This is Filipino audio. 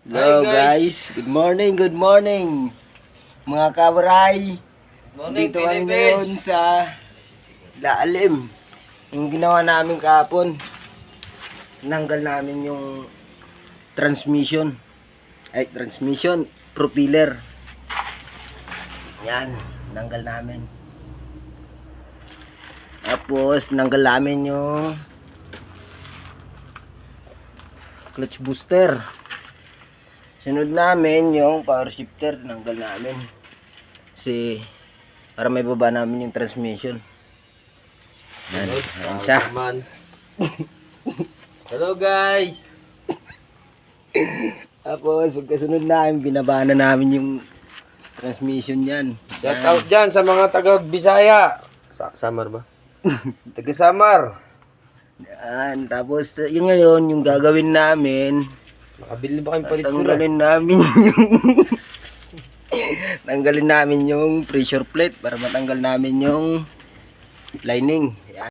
Hello Hi, guys, good morning mga kawaray. Morning, Dito kami Philippines. ngayon sa Laalim. Yung ginawa namin kahapon, nanggal namin yung transmission, propeller. Yan, nanggal namin. Tapos nanggal namin yung clutch booster. Sunod namin yung power shifter, tinanggal namin. Kasi para may baba namin yung transmission. Yan, yan siya. Hello guys. Tapos pagkasunod namin, binaba na namin yung transmission yan. Shout out dyan sa mga taga Bisaya. Samar ba? Taga Samar. Yan, tapos yung ngayon, yung gagawin namin, Nakabili ba kayong palit sura? tanggalin namin yung tanggalin namin yung pressure plate para matanggal namin yung lining. Yan.